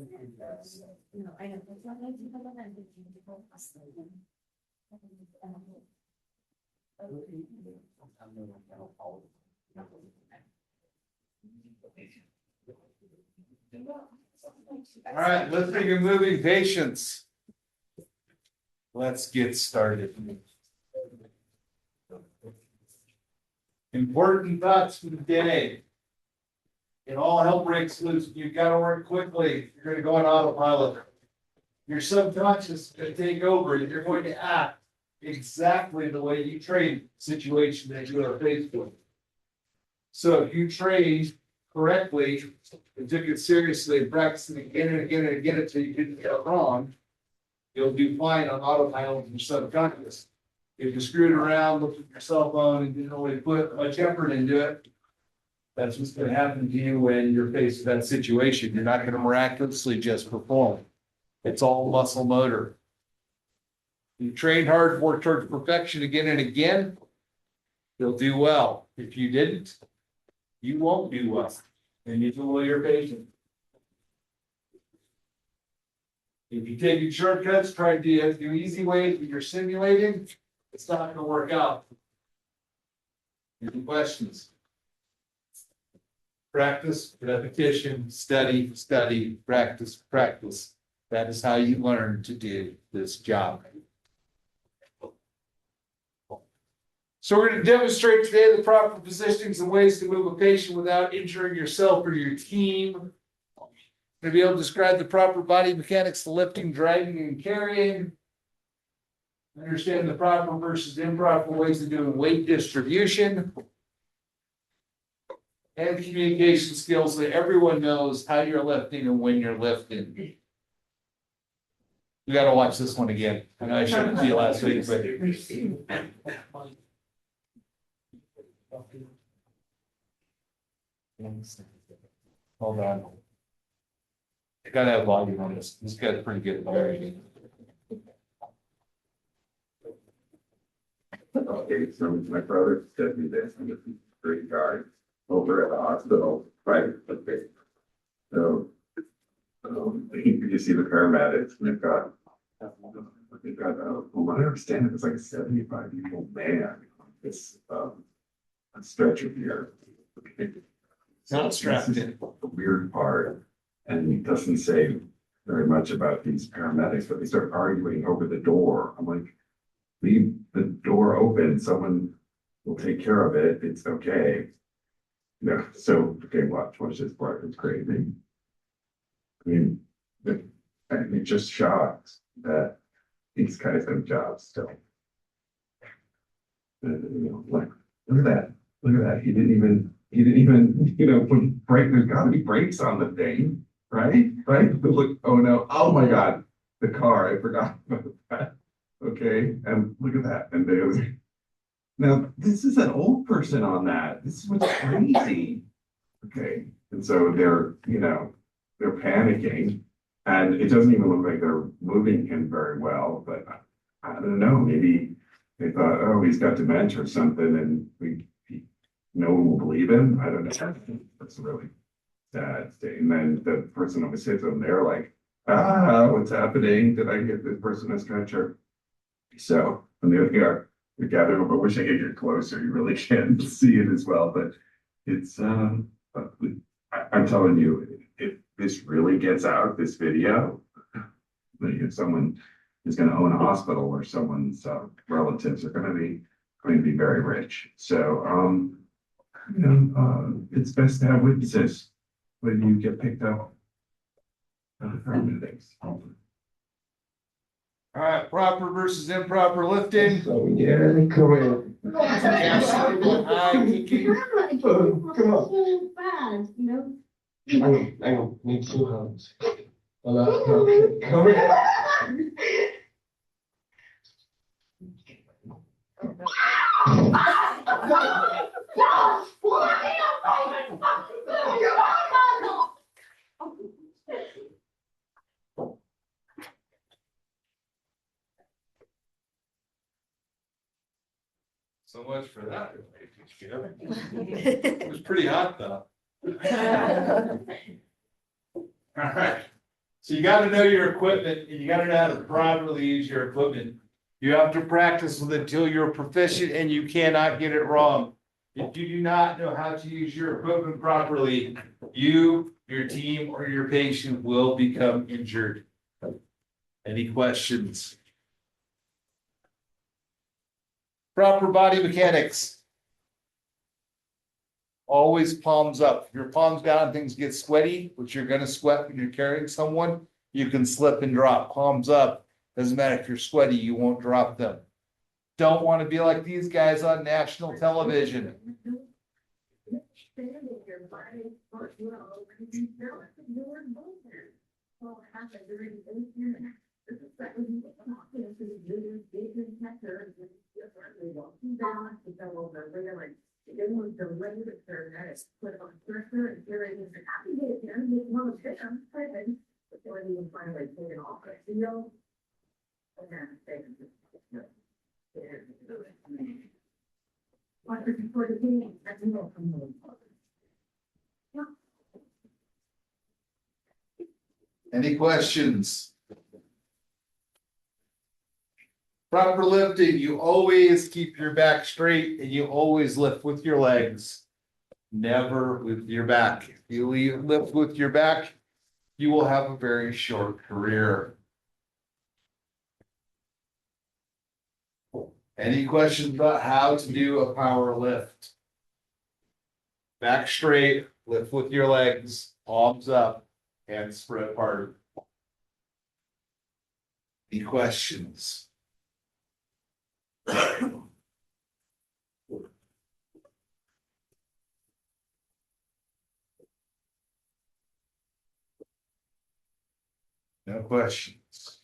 I know. All right, lifting and moving patients. Let's get started. Important thoughts for the day. It all hell breaks loose. You've got to work quickly. You're going to go on autopilot. Your subconscious is going to take over and you're going to act exactly the way you train the situation that you are faced with. So if you train correctly and took it seriously and practiced it again and again and again until you didn't get it wrong, you'll do fine on autopilot in your subconscious. If you screwed around, looked at your cell phone and didn't really put much effort into it, that's what's going to happen to you when you're faced with that situation. You're not going to miraculously just perform. It's all muscle motor. You train hard, work towards perfection again and again, you'll do well. If you didn't, you won't do well. And you will your patient. If you take shortcuts, try to do easy ways, but you're simulating, it's not going to work out. Any questions? Practice, repetition, study, study, practice, practice. That is how you learn to do this job. So we're going to demonstrate today the proper positionings and ways to move a patient without injuring yourself or your team. We're going to be able to describe the proper body mechanics to lifting, dragging, and carrying. Understand the proper versus improper ways of doing weight distribution. And communication skills that everyone knows how you're lifting and when you're lifting. You got to watch this one again. I know I showed it to you last week, but. Hold on. I gotta have volume on this. This guy's pretty good. Okay, so my brother said me this, I'm a great guy over at the hospital, right? Okay. So, you see the paramedics, and they've got, from what I understand, it's like a 75-year-old man. It's a stretcher here. Okay. Not strapped in. The weird part, and he doesn't say very much about these paramedics, but they start arguing over the door. I'm like, leave the door open, someone will take care of it, it's okay. No, so, okay, watch this part, it's crazy. I mean, it just shocks that these guys have jobs still. Like, look at that, he didn't even, there's gotta be brakes on the thing, right? Look, oh no, oh my God, the car, I forgot about that. Okay, and look at that. And now this is an old person on that. This is what's crazy. Okay, and so they're panicking, and it doesn't even look like they're moving him very well. But I don't know. Maybe they thought, oh, he's got dementia or something, and no one will believe him. I don't know. That's a really sad state. And then the person always sits them. They're like, what's happening? Did I get this person a stretcher? So, and there they are, they're gathering, but I wish I could get closer. You really can't see it as well, but it's, I'm telling you, if this really gets out, this video, if someone is going to own a hospital or someone's relatives are going to be very rich. So, it's best to have witnesses when you get picked up. Things. All right, proper versus improper lifting. So yeah, come in. Come on. Hang on, need 2 hands. Come in. So much for that. It was pretty hot though. All right. So you gotta know your equipment and you gotta know how to properly use your equipment. You have to practice with it until you're proficient and you cannot get it wrong. If you do not know how to use your equipment properly, you, your team, or your patient will become injured. Any questions? Proper body mechanics. Always palms up. If your palms down, things get sweaty, which you're gonna sweat when you're carrying someone. You can slip and drop. Palms up. Doesn't matter if you're sweaty, you won't drop them. Don't want to be like these guys on national television. Any questions? Proper lifting, you always keep your back straight and you always lift with your legs, never with your back. If you lift with your back, you will have a very short career. Any questions about how to do a power lift? Back straight, lift with your legs, palms up, hands spread apart. Any questions? No questions.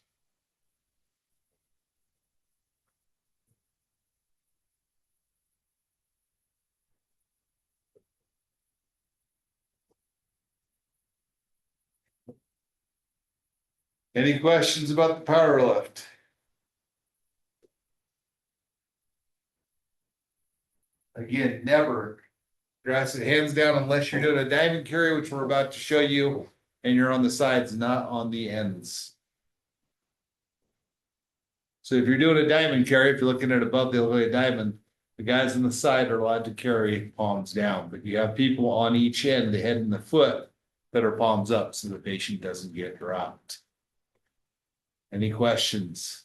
Any questions about the power lift? Again, never dress it hands down unless you're doing a diamond carry, which we're about to show you, and you're on the sides, not on the ends. So if you're doing a diamond carry, if you're looking at above the elevate diamond, the guys on the side are allowed to carry palms down, but you have people on each end, the head and the foot, that are palms up so the patient doesn't get dropped. Any questions?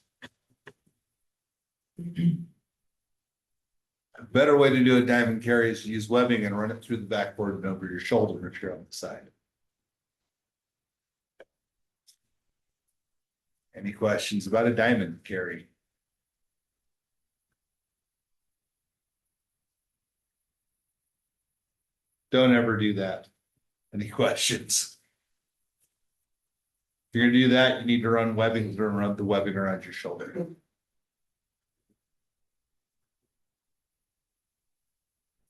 A better way to do a diamond carry is to use webbing and run it through the backboard and over your shoulder if you're on the side. Any questions about a diamond carry? Don't ever do that. Any questions? If you're gonna do that, you need to run webbing or run the webbing around your shoulder.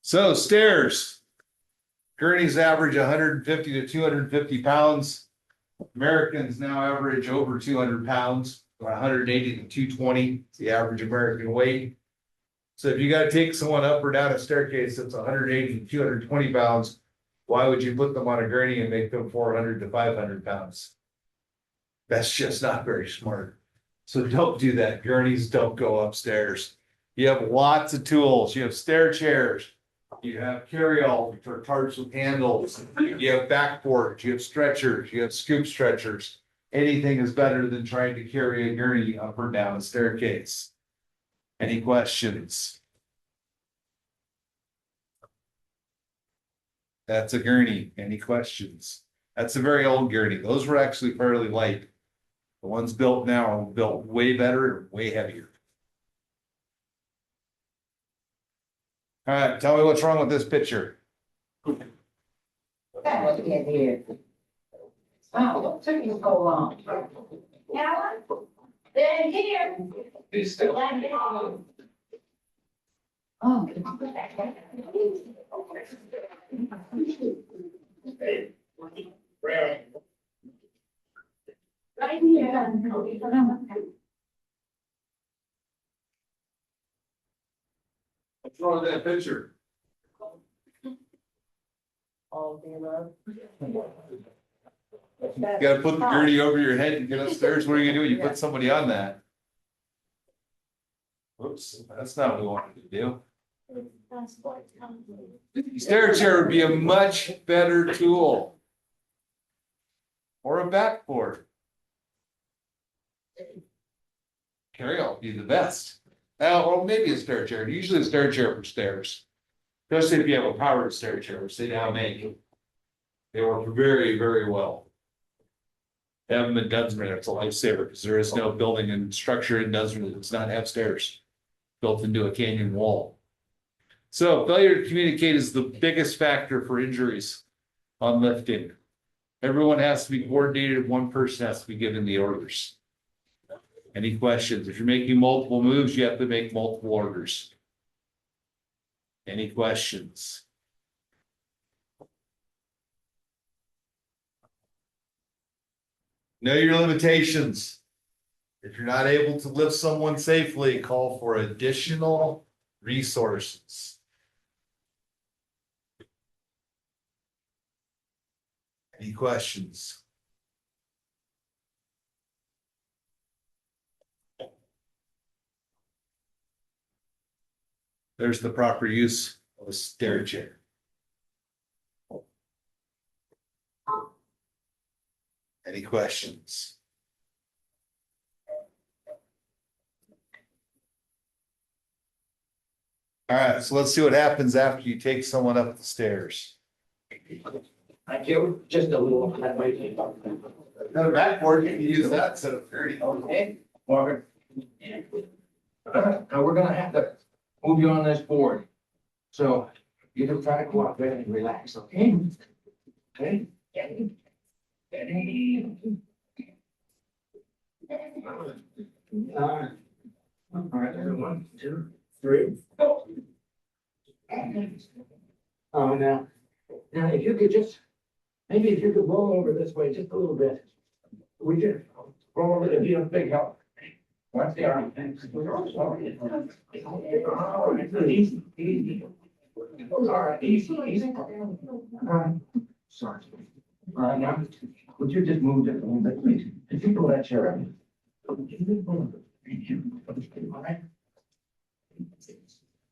So stairs. Gurneys average 150 to 250 pounds. Americans now average over 200 pounds, 180 to 220 is the average American weight. So if you got to take someone up or down a staircase that's 180 to 220 pounds, why would you put them on a gurney and make them 400 to 500 pounds? That's just not very smart. So don't do that. Gurneys don't go upstairs. You have lots of tools. You have stair chairs. You have carry-alls, which are carts with handles. You have backboards. You have stretchers. You have scoop stretchers. Anything is better than trying to carry a gurney up or down a staircase. Any questions? That's a gurney. Any questions? That's a very old gurney. Those were actually fairly light. The ones built now are built way better and way heavier. All right, tell me what's wrong with this picture. That was in here. Wow, what took you so long? Alan, they're here. He's still. Oh. Right here. What's wrong with that picture? All the above. You gotta put the gurney over your head and get upstairs. What are you gonna do? You put somebody on that. Whoops, that's not what we wanted to do. Stair chair would be a much better tool. Or a backboard. Carry-out would be the best. Well, maybe a stair chair, usually a stair chair for stairs. Especially if you have a powered stair chair, which they now make. They work very, very well. Have them in Dunsmere, it's a lifesaver, because there is no building and structure in Dunsmere that does not have stairs. Built into a canyon wall. So failure to communicate is the biggest factor for injuries on lifting. Everyone has to be coordinated, one person has to be given the orders. Any questions? If you're making multiple moves, you have to make multiple orders. Any questions? Know your limitations. If you're not able to lift someone safely, call for additional resources. Any questions? There's the proper use of a stair chair. Any questions? All right, so let's see what happens after you take someone up the stairs. Thank you, just a little. The backboard, you can use that instead of 30. Okay, Margaret. Now, we're gonna have to move you on this board. So you can try to cooperate and relax, okay? Okay? All right, 1, 2, 3. Now, if you could just, maybe if you could roll over this way just a little bit. We could roll over, it'd be a big help. What's the arm? Easy, easy. All right, easy, easy. Sorry. All right, now, would you just move it a little bit, please? If you pull that chair up. All right.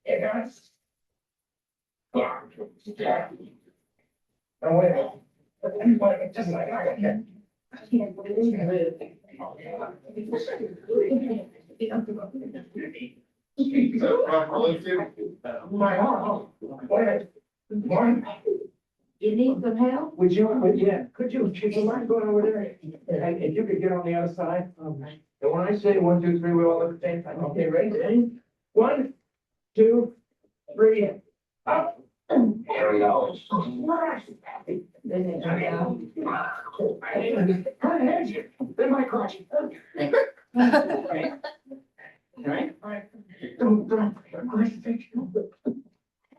Hey, guys. Now, wait. Just like I can. My arm. Wait. One. You need some help? Could you mind going over there? And if you could get on the other side. And when I say 1, 2, 3, we all look at the same time. Okay, ready? 1, 2, 3, up. Here we go. Then my crotch. Right?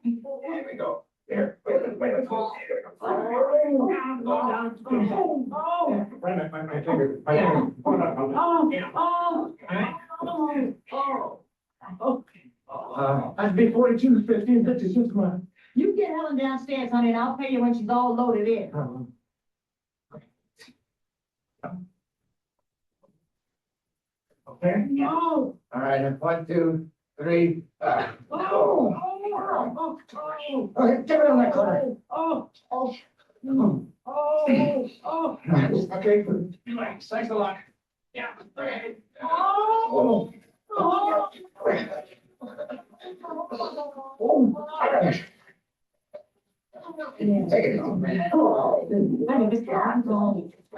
Here we go. There. Wait. Oh. My finger. I'd be 42, 15, 56 months. You get Helen downstairs, honey, and I'll pay you when she's all loaded in. Okay? No. All right, 1, 2, 3. Okay, get it on that corner. Okay, relax, thanks a lot. Yeah. Okay. Take it easy, man.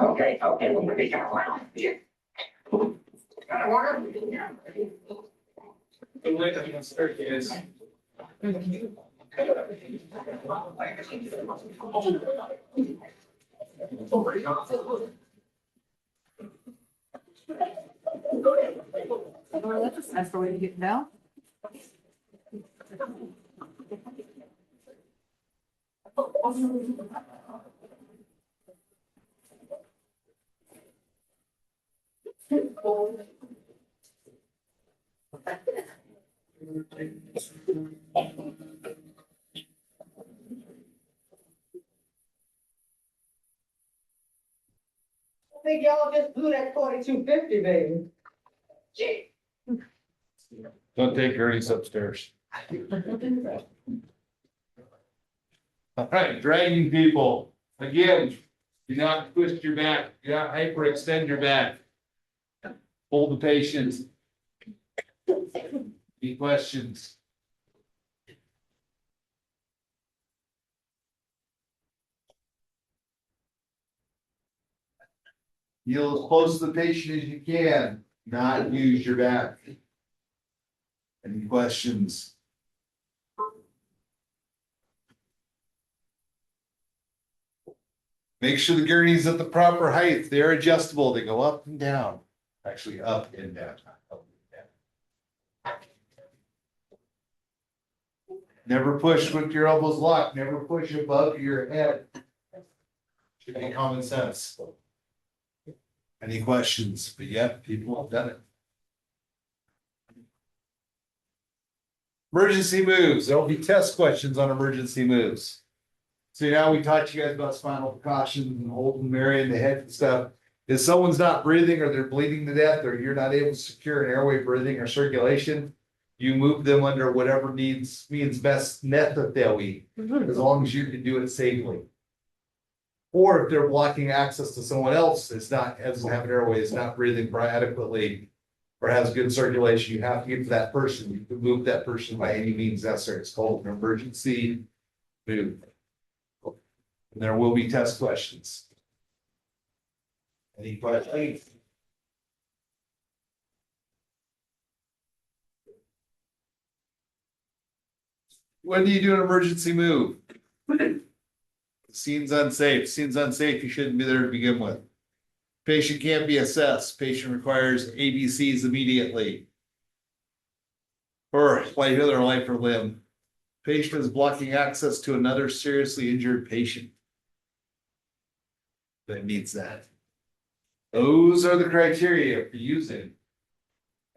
Okay. Got water? The way that the staircase. That's the way to get down. think y'all just blew that 4250, baby. Gee. Don't take Ernie's upstairs. All right, dragging people. Again, do not twist your back, do not hyperextend your back. Hold the patient. Any questions? Kneel as close to the patient as you can, not use your back. Any questions? Make sure the gurney's at the proper height. They're adjustable. They go up and down. Actually, up and down. Not up and down. Never push with your elbows locked. Never push above your head. Should be common sense. Any questions? But yeah, people have done it. Emergency moves. There'll be test questions on emergency moves. So now we taught you guys about spinal precautions and holding Mary in the head and stuff. If someone's not breathing or they're bleeding to death or you're not able to secure an airway breathing or circulation, you move them under whatever means best necessary, as long as you can do it safely. Or if they're blocking access to someone else, doesn't have an airway, is not breathing adequately, or has good circulation, you have to get to that person. You can move that person by any means necessary. It's called an emergency move. And there will be test questions. Any questions? When do you do an emergency move? Scene's unsafe. Scene's unsafe. You shouldn't be there to begin with. Patient can't be assessed. Patient requires ABCs immediately. Or livelihood or life or limb. Patient is blocking access to another seriously injured patient that needs that. Those are the criteria for using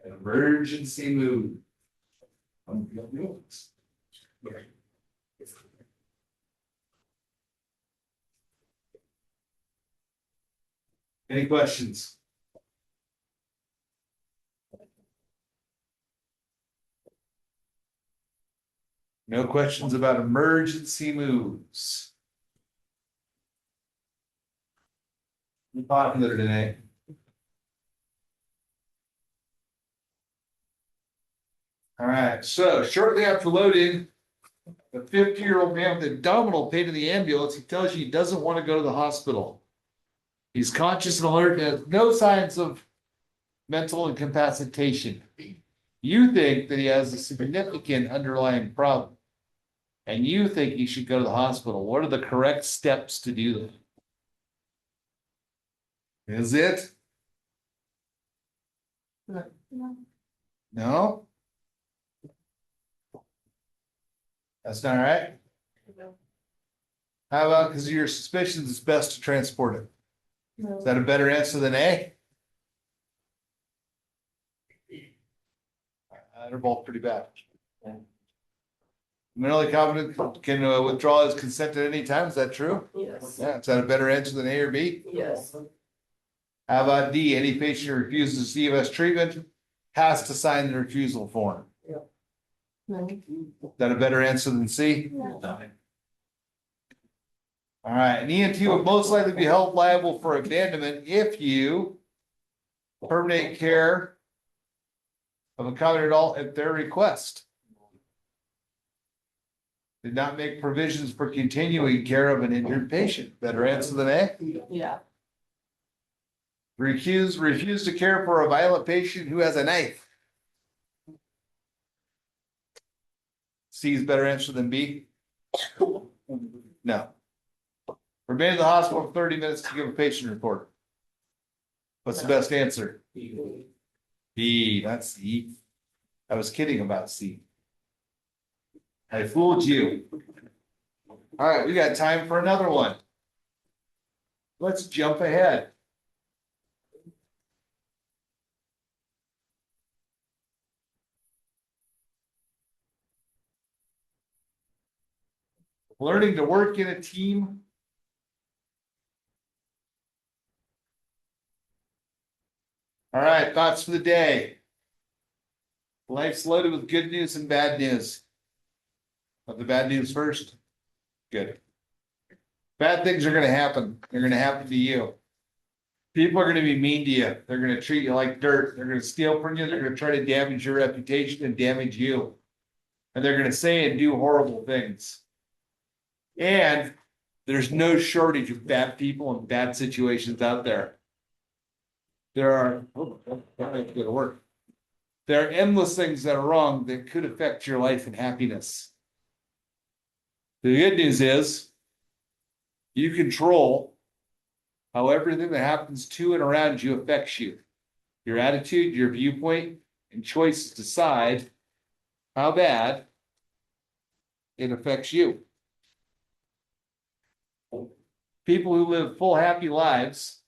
an emergency move. Any questions? No questions about emergency moves. Popular today. All right, so shortly after loading, a 50-year-old man with abdominal pain in the ambulance, he tells you he doesn't want to go to the hospital. He's conscious and alert and has no signs of mental incapacitation. You think that he has a significant underlying problem, and you think he should go to the hospital. What are the correct steps to do that? Is it? No? That's not right? How about because of your suspicions, it's best to transport it? Is that a better answer than A? They're both pretty bad. Mentally competent can withdraw his consent at any time. Is that true? Yes. Yeah. Is that a better answer than A or B? Yes. How about D? Any patient who refuses CMS treatment has to sign the refusal form. No. Is that a better answer than C? No. All right. An EMT would most likely be held liable for abandonment if you terminate care of a competent adult at their request. Did not make provisions for continuing care of an injured patient. Better answer than A? Yeah. Refuse to care for a violent patient who has a knife. C is better answer than B? No. Remain in the hospital for 30 minutes to give a patient report. What's the best answer? B, not C. I was kidding about C. I fooled you. All right, we got time for another one. Let's jump ahead. Learning to work in a team. All right, thoughts for the day. Life's loaded with good news and bad news. But the bad news first. Good. Bad things are going to happen. They're going to happen to you. People are going to be mean to you. They're going to treat you like dirt. They're going to steal from you. They're going to try to damage your reputation and damage you. And they're going to say and do horrible things. And there's no shortage of bad people and bad situations out there. There are, I have to go to work. There are endless things that are wrong that could affect your life and happiness. The good news is you control how everything that happens to and around you affects you. Your attitude, your viewpoint, and choices decide how bad it affects you. People who live full, happy lives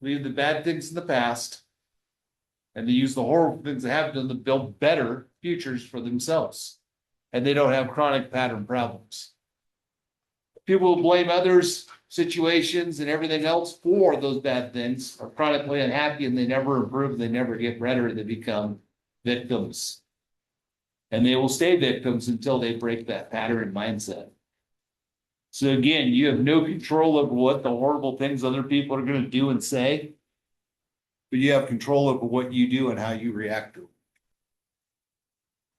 leave the bad things in the past, and they use the horrible things that happen to them to build better futures for themselves. And they don't have chronic pattern problems. People who blame others, situations, and everything else for those bad things are chronically unhappy, and they never improve, they never get better, they become victims. And they will stay victims until they break that pattern mindset. So again, you have no control over what the horrible things other people are going to do and say, but you have control over what you do and how you react to them.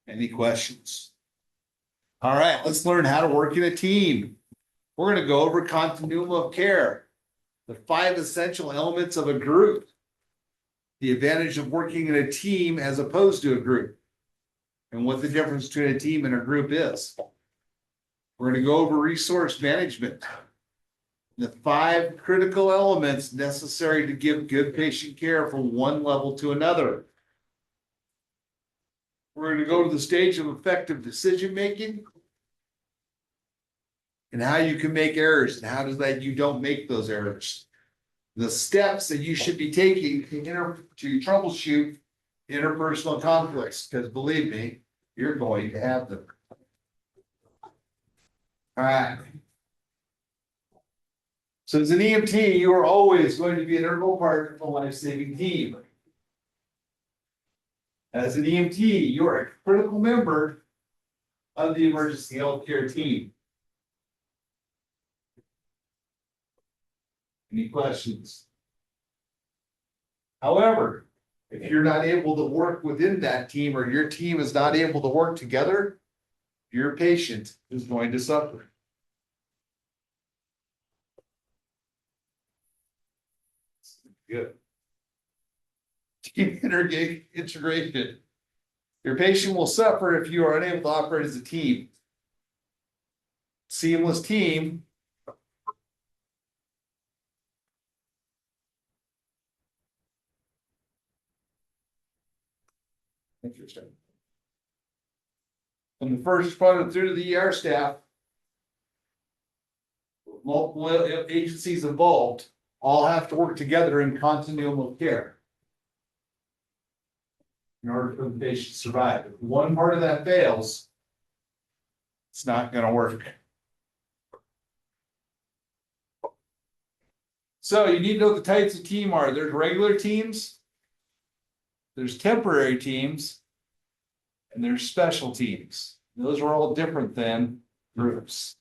Any questions? All right, let's learn how to work in a team. We're going to go over continuum of care, the 5 essential elements of a group, the advantage of working in a team as opposed to a group, and what the difference between a team and a group is. We're going to go over resource management, the 5 critical elements necessary to give good patient care from one level to another. We're going to go to the stage of effective decision making and how you can make errors and how does that you don't make those errors. The steps that you should be taking to troubleshoot interpersonal conflicts, because believe me, you're going to have them. All right. So as an EMT, you are always going to be an integral part of a life-saving team. As an EMT, you are a critical member of the emergency healthcare team. Any questions? However, if you're not able to work within that team or your team is not able to work together, your patient is going to suffer. Good. Team integration. Your patient will suffer if you are unable to operate as a team. Seamless team. Interesting. From the first responder through to the ER staff, multiple agencies involved all have to work together in continuum of care in order for the patient to survive. If one part of that fails, it's not going to work. So you need to know what the types of team are. There's regular teams, there's temporary teams, and there's special teams. Those are all different than groups.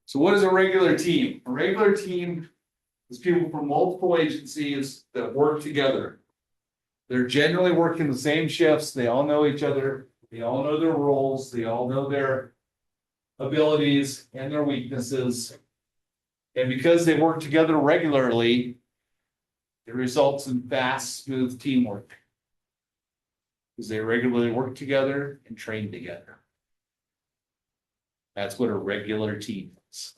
So what is a regular team? A regular team is people from multiple agencies that work together. They're generally working the same shifts. They all know each other. They all know their roles. They all know their abilities and their weaknesses. And because they work together regularly, it results in fast, smooth teamwork. Because they regularly work together and train together. That's what a regular team is.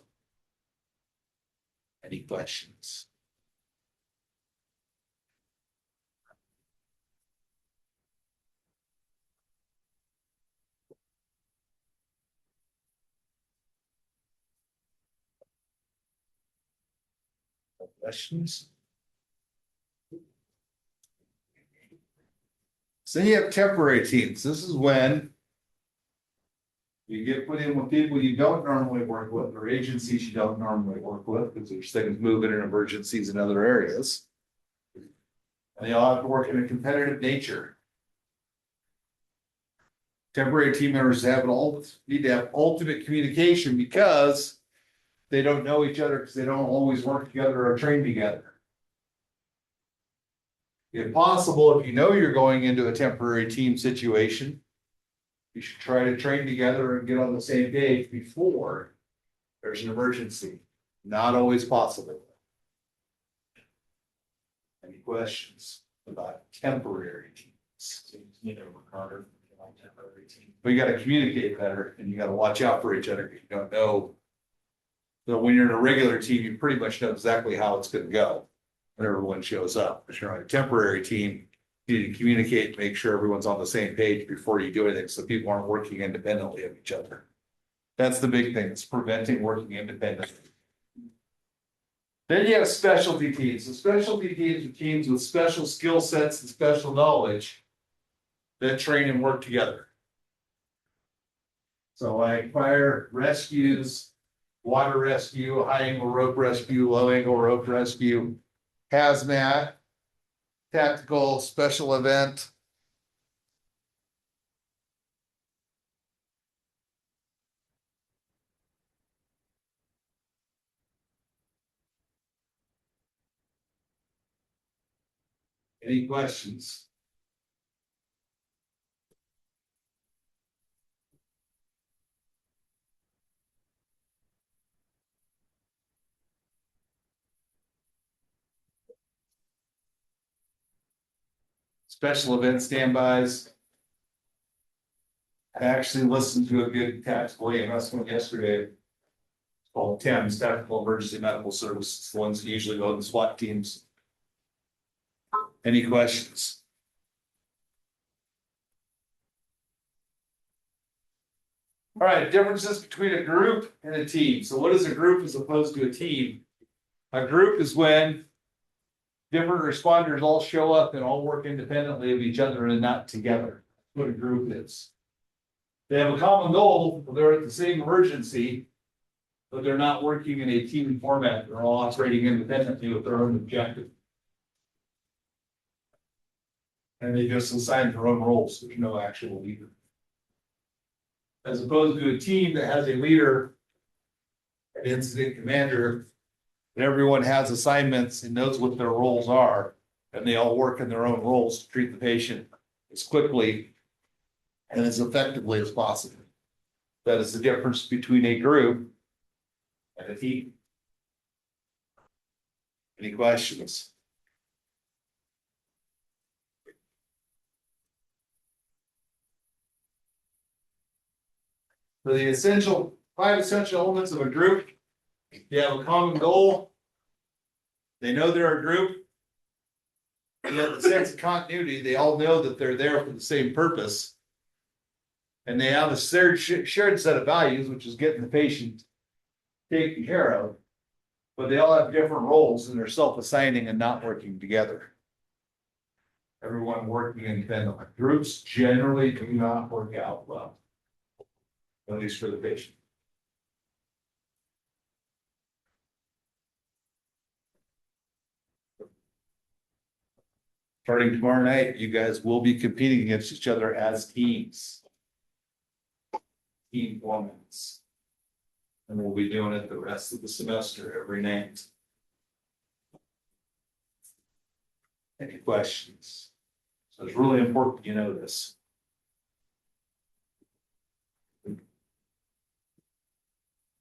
Any questions? Questions? So you have temporary teams. This is when you get put in with people you don't normally work with, or agencies you don't normally work with, because there's things moving in emergencies in other areas. And they all have to work in a competitive nature. Temporary team members need to have ultimate communication because they don't know each other, because they don't always work together or train together. If possible, if you know you're going into a temporary team situation, you should try to train together and get on the same page before there's an emergency. Not always possible. Any questions about temporary teams? But you gotta communicate better, and you gotta watch out for each other. You don't know. So when you're in a regular team, you pretty much know exactly how it's gonna go when everyone shows up. If you're on a temporary team, you need to communicate and make sure everyone's on the same page before you do anything, so people aren't working independently of each other. That's the big thing, it's preventing working independently. Then you have specialty teams. The specialty teams are teams with special skill sets and special knowledge that train and work together. So like fire rescues, water rescue, high angle rope rescue, low angle rope rescue, hazmat, tactical, special event. Any questions? Special event standbys. I actually listened to a good tactical EMS one yesterday. It's called TEMS, Tactical Emergency Medical Services, the ones that usually go to the SWAT teams. Any questions? All right, differences between a group and a team. So what is a group as opposed to a team? A group is when different responders all show up and all work independently of each other and not together. That's what a group is. They have a common goal, they're at the same emergency, but they're not working in a team format. They're all operating independently with their own objective. And they just assign their own roles. There's no actual leader. As opposed to a team that has a leader, an incident commander, and everyone has assignments and knows what their roles are, and they all work in their own roles to treat the patient as quickly and as effectively as possible. That is the difference between a group and a team. Any questions? So the five essential elements of a group: they have a common goal, they know they're a group, they have a sense of continuity, they all know that they're there for the same purpose, and they have a shared set of values, which is getting the patient taken care of, but they all have different roles and they're self-assigning and not working together. Everyone working independently. Groups generally do not work out well, at least for the patient. Starting tomorrow night, you guys will be competing against each other as teams. Team formats. And we'll be doing it the rest of the semester, every night. Any questions? So it's really important you know this.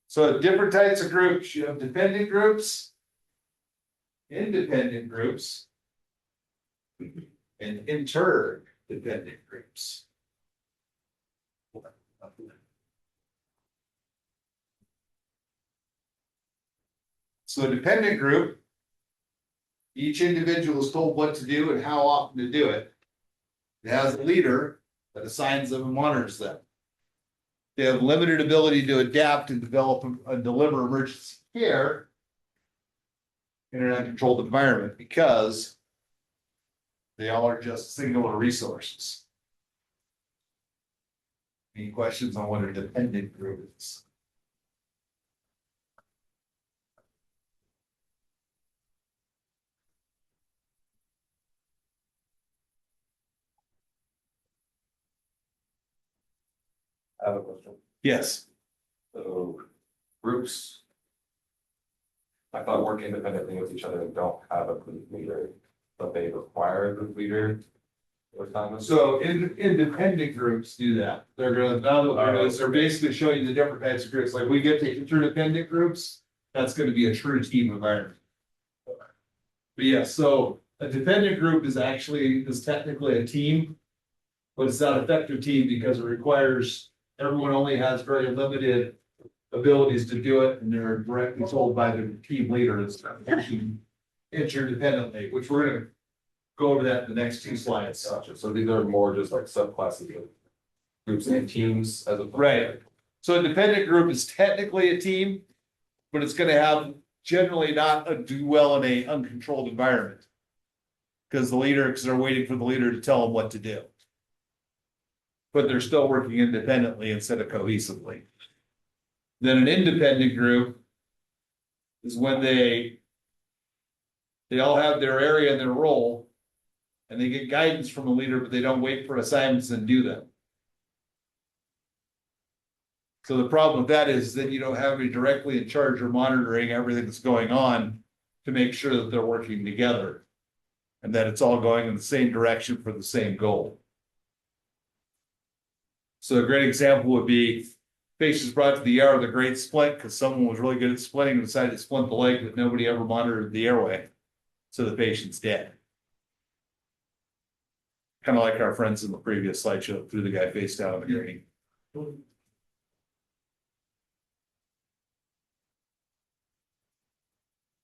So different types of groups. You have dependent groups, independent groups, and interdependent groups. So a dependent group, each individual is told what to do and how often to do it. It has a leader that assigns them and monitors them. They have limited ability to adapt and develop and deliver emergency care. in an uncontrolled environment because they all are just singular resources. Any questions on what a dependent group is? I have a question. Yes. So groups. I thought work independently with each other and don't have a group leader, but they require a group leader. So independent groups do that. They're gonna, now what they're doing is they're basically showing you the different types of groups. Like we get to interdependent groups, that's gonna be a true team environment. But yeah, so a dependent group is technically a team. But it's not an effective team because it requires, everyone only has very limited abilities to do it, and they're directly told by the team leader that's working interdependently, which we're gonna go over that in the next two slides. Gotcha. So these are more just like subclasses of groups and teams as a. Right. So a dependent group is technically a team, but it's gonna have generally not do well in a uncontrolled environment. Because they're waiting for the leader to tell them what to do. But they're still working independently instead of cohesively. Then an independent group is when they all have their area and their role, and they get guidance from a leader, but they don't wait for assignments and do them. So the problem with that is that you don't have anybody directly in charge or monitoring everything that's going on to make sure that they're working together and that it's all going in the same direction for the same goal. So a great example would be patients brought to the ER with a great splint because someone was really good at splinting and decided to splint the leg, but nobody ever monitored the airway. So the patient's dead. Kind of like our friends in the previous slideshow, threw the guy face down on the gurney.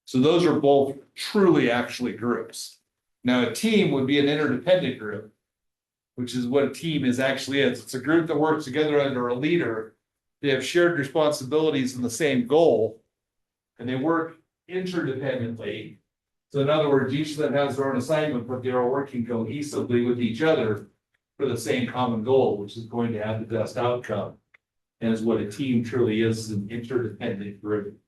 So those are both truly actually groups. Now a team would be an interdependent group, which is what a team actually is. It's a group that works together under a leader. They have shared responsibilities in the same goal, and they work interdependently. So in other words, each of them has their own assignment, but they are working cohesively with each other for the same common goal, which is going to have the best outcome. And is what a team truly is an interdependent group.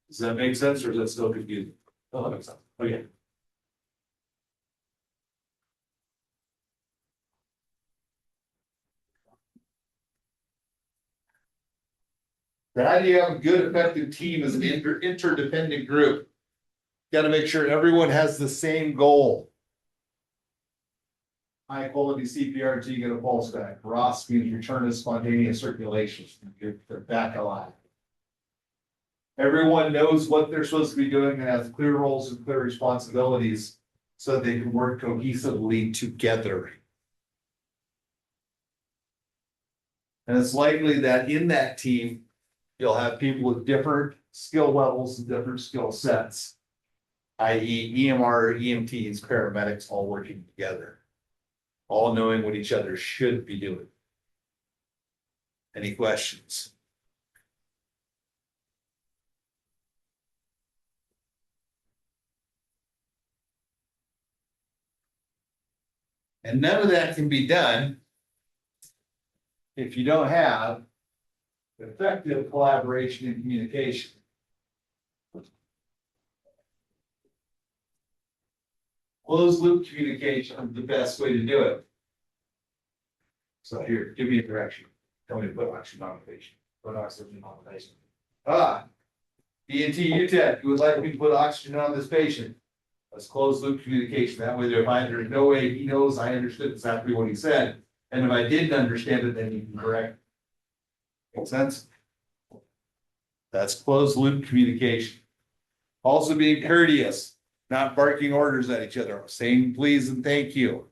Does that make sense, or is that still confusing? Oh, that makes sense. Okay. The idea of a good, effective team is an interdependent group. Got to make sure everyone has the same goal. High quality CPR to get a pulse back. ROS means return to spontaneous circulation. They're back alive. Everyone knows what they're supposed to be doing and has clear roles and clear responsibilities so they can work cohesively together. And it's likely that in that team, you'll have people with different skill levels and different skill sets, i.e. EMR, EMTs, paramedics, all working together, all knowing what each other should be doing. Any questions? And none of that can be done if you don't have effective collaboration and communication. Closed loop communication is the best way to do it. So here, give me a direction. Tell me to put oxygen on the patient. Put oxygen on the patient. EMT UTEC, you would like me to put oxygen on this patient. Let's close loop communication. That way there's no way he knows I understood exactly what he said. And if I didn't understand it, then you can correct. Make sense? That's closed loop communication. Also being courteous, not barking orders at each other, saying please and thank you.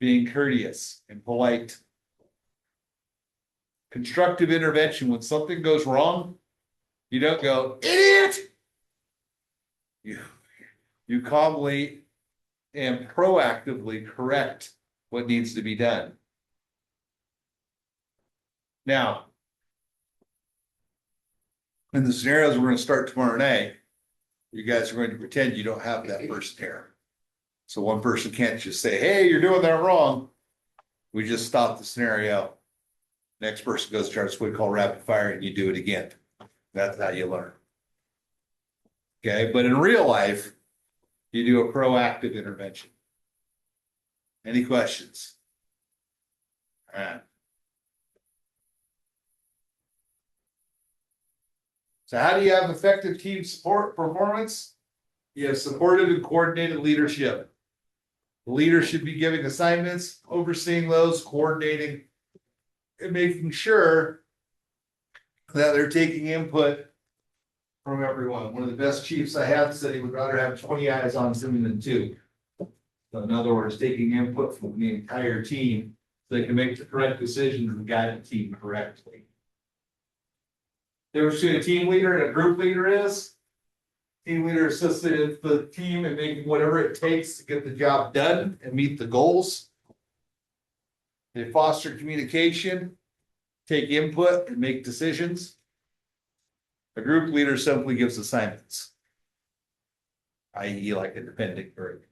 Being courteous and polite. Constructive intervention. When something goes wrong, you don't go, idiot! You calmly and proactively correct what needs to be done. Now, in the scenarios we're going to start tomorrow night, You guys are going to pretend you don't have that person here. So one person can't just say, hey, you're doing that wrong. We just stop the scenario. Next person goes, starts what we call rapid fire, and you do it again. That's how you learn. Okay, but in real life, you do a proactive intervention. Any questions? All right. So how do you have effective team support performance? You have supportive and coordinated leadership. The leader should be giving assignments, overseeing those, coordinating, and making sure that they're taking input from everyone. One of the best chiefs I had said he would rather have 20 eyes on something than 2. So in other words, taking input from the entire team so they can make the correct decisions and guide the team correctly. Difference between a team leader and a group leader is team leader assisted the team in making whatever it takes to get the job done and meet the goals. They foster communication, take input, and make decisions. A group leader simply gives assignments, i.e. like a dependent group.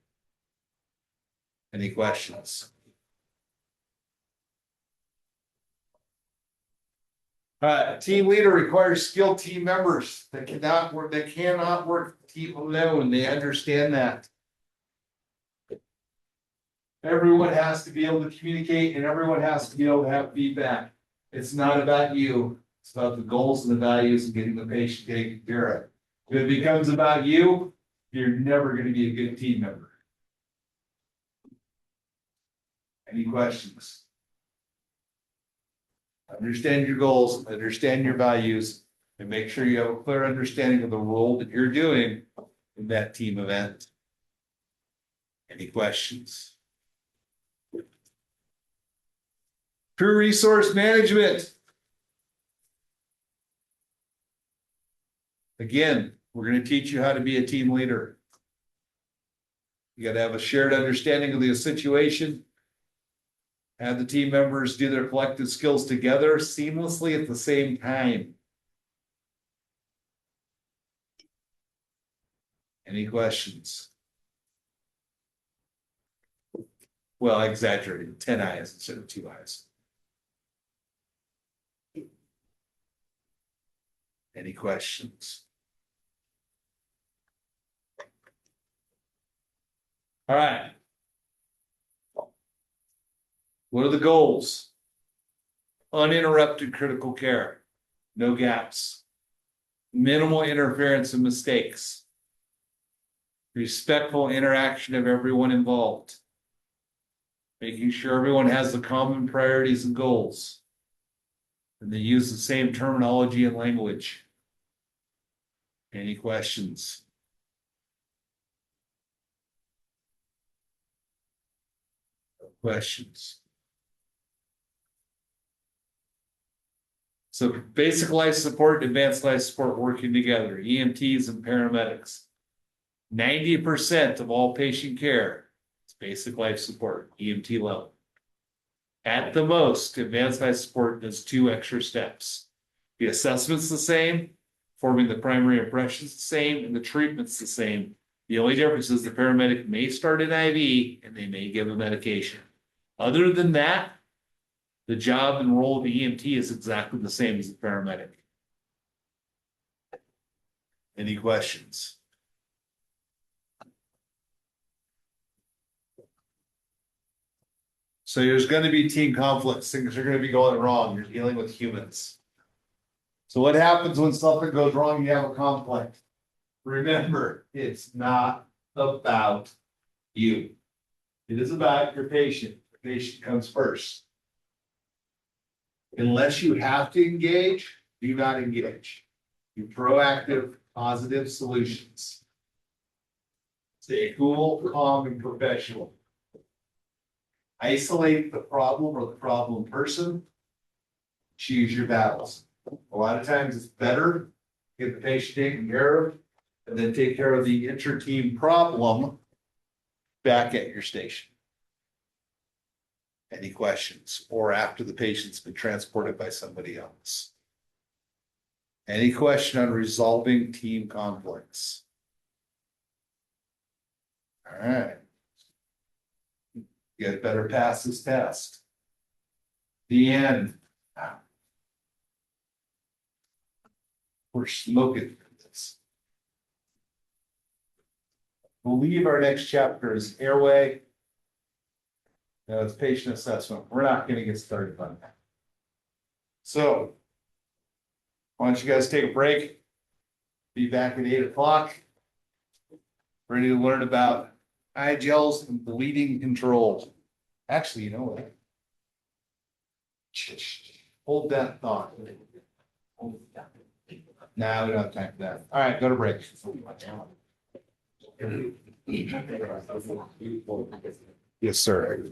Any questions? Team leader requires skilled team members that cannot work the team alone. They understand that. Everyone has to be able to communicate and everyone has to be able to have feedback. It's not about you. It's about the goals and the values and getting the patient taken care of. If it becomes about you, you're never going to be a good team member. Any questions? Understand your goals, understand your values, and make sure you have a clear understanding of the role that you're doing in that team event. Any questions? True resource management. Again, we're going to teach you how to be a team leader. You got to have a shared understanding of the situation. Have the team members do their collective skills together seamlessly at the same time. Any questions? Well, I exaggerated, 10 eyes instead of 2 eyes. Any questions? All right. What are the goals? Uninterrupted critical care, no gaps, minimal interference and mistakes, respectful interaction of everyone involved, making sure everyone has the common priorities and goals, and they use the same terminology and language. Any questions? Questions? So basic life support and advanced life support working together, EMTs and paramedics. 90% of all patient care is basic life support, EMT level. At the most, advanced life support does 2 extra steps. The assessment's the same, forming the primary impression's the same, and the treatment's the same. The only difference is the paramedic may start an IV and they may give a medication. Other than that, the job and role of the EMT is exactly the same as the paramedic. Any questions? So there's going to be team conflicts. Things are going to be going wrong. You're dealing with humans. So what happens when something goes wrong? You have a conflict. Remember, it's not about you. It is about your patient. The patient comes first. Unless you have to engage, do not engage. Do proactive, positive solutions. Stay cool, calm, and professional. Isolate the problem or the problem person. Choose your battles. A lot of times it's better to get the patient taken care of and then take care of the inter-team problem back at your station. Any questions? Or after the patient's been transported by somebody else. Any question on resolving team conflicts? right. You guys better pass this test. The end. We're smoking through this. Believe our next chapter is airway. Now it's patient assessment. We're not gonna get started on that. So. Why don't you guys take a break? Be back at 8 o'clock. Ready to learn about eye gels and bleeding control. Actually, you know what? Hold that thought. Nah, we don't have time for that. All right, go to break. Yes, sir.